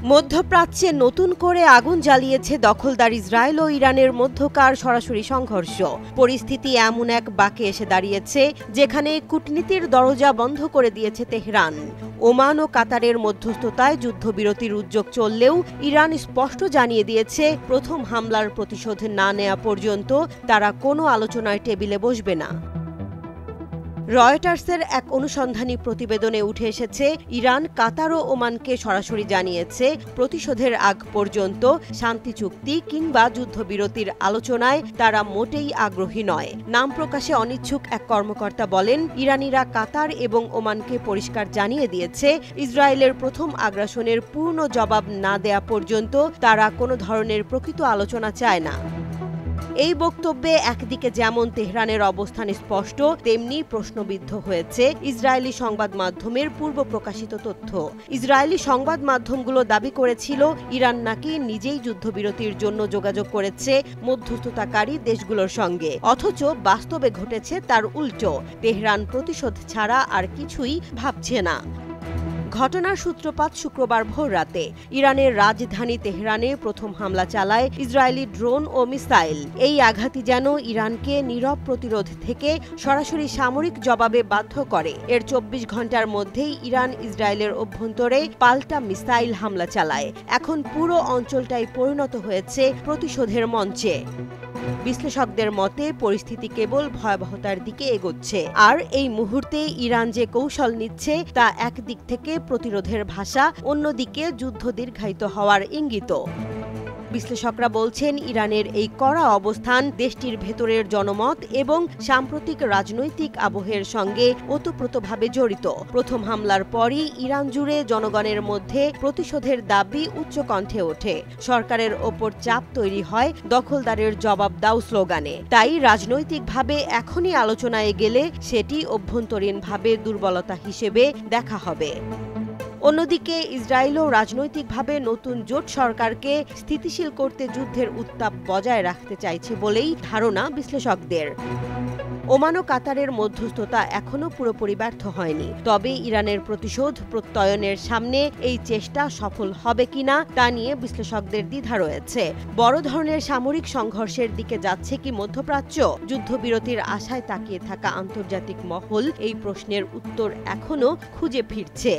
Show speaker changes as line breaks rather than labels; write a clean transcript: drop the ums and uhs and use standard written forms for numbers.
মধ্যপ্রাচ্যে নতুন করে আগুন জ্বালিয়েছে দখলদার ইসরায়েল ও ইরানের মধ্যকার সরাসরি সংঘর্ষ। পরিস্থিতি এমন এক বাঁকে এসে দাঁড়িয়েছে যেখানে কূটনীতির দরজা বন্ধ করে দিয়েছে তেহরান। ওমান ও কাতারের মধ্যস্থতায় যুদ্ধবিরতির উদ্যোগ চললেও ইরান স্পষ্ট জানিয়ে দিয়েছে প্রথম হামলার প্রতিশোধ না নেওয়া পর্যন্ত তারা কোনো আলোচনার টেবিলে বসবে না। রয়টার্সের এক অনুসন্ধানী প্রতিবেদনে উঠে এসেছে ইরান কাতার ও ওমানকে সরাসরি জানিয়েছে প্রতিশোধের আগ পর্যন্ত শান্তি চুক্তি কিংবা যুদ্ধবিরতির আলোচনায় তারা মোটেই আগ্রহী নয়। নাম প্রকাশে অনিচ্ছুক এক কর্মকর্তা বলেন, ইরানিরা কাতার এবং ওমানকে পরিষ্কার জানিয়ে দিয়েছে ইসরায়েলের প্রথম আগ্রাসনের পূর্ণ জবাব না দেয়া পর্যন্ত তারা কোনো ধরনের প্রকৃত আলোচনা চায় না। এই বক্তব্যে একদিকে যেমন তেহরানের অবস্থান স্পষ্ট, তেমনি প্রশ্নবিদ্ধ হয়েছে ইসরায়েলি সংবাদ মাধ্যমের পূর্ব প্রকাশিত তথ্য। ইসরায়েলি সংবাদ মাধ্যমগুলো দাবি করেছিল ইরান নাকি নিজেই যুদ্ধবিরতির জন্য যোগাযোগ করেছে মধ্যস্থতাকারী দেশগুলোর সঙ্গে, অথচ বাস্তবে ঘটেছে তার উল্টো। তেহরান প্রতিশোধ ছাড়া আর কিছুই ভাবছে না। ঘটনার সূত্রপাত শুক্রবার ভোররাতে ইরানের রাজধানী তেহরানে প্রথম হামলা চালায় ইসরায়েলি ড্রোন ও মিসাইল। এই আঘাতই যেন ইরানকে নীরব প্রতিরোধ থেকে সরাসরি সামরিক জবাবে বাধ্য করে। এর ২৪ ঘণ্টার মধ্যেই ইরান ইসরায়েলের অভ্যন্তরে পাল্টা মিসাইল হামলা চালায়। এখন পুরো অঞ্চলটাই পরিণত হয়েছে প্রতিশোধের মঞ্চে। বিশ্লেষকদের মতে পরিস্থিতি কেবল ভয়াবহতার দিকে এগোচ্ছে, আর এই মুহূর্তে ইরান যে কৌশল নিচ্ছে তা একদিক থেকে প্রতিরোধের ভাষা, অন্যদিকে যুদ্ধ দীর্ঘায়িত হওয়ার ইঙ্গিত। বিশ্লেষকরা বলছেন ইরানের এই কড়া অবস্থান দেশটির ভেতরের জনমত এবং সাম্প্রতিক রাজনৈতিক আবহের সঙ্গে ওতপ্রোতভাবে জড়িত। প্রথম হামলার পরই ইরান জুড়ে জনগণের মধ্যে প্রতিশোধের দাবি উচ্চকণ্ঠে ওঠে। সরকারের ওপর চাপ তৈরি হয় দখলদারের জবাব দাও স্লোগানে। তাই রাজনৈতিকভাবে এখনই আলোচনায় গেলে সেটি অভ্যন্তরীণভাবে দুর্বলতা হিসেবে দেখা হবে। অন্যদিকে ইসরায়েলও রাজনৈতিকভাবে নতুন জোট সরকারকে স্থিতিশীল করতে যুদ্ধের উত্তাপ বজায় রাখতে চাইছে বলেই ধারণা বিশ্লেষকদের। ওমান ও কাতারের মধ্যস্থতা এখনও পুরোপুরি ব্যর্থ হয়নি, তবে ইরানের প্রতিশোধ প্রত্যয়নের সামনে এই চেষ্টা সফল হবে কিনা তা নিয়ে বিশ্লেষকদের দ্বিধা রয়েছে। বড় ধরনের সামরিক সংঘর্ষের দিকে যাচ্ছে কি মধ্যপ্রাচ্য? যুদ্ধবিরতির আশায় তাকিয়ে থাকা আন্তর্জাতিক মহল এই প্রশ্নের উত্তর এখনও খুঁজে ফিরছে।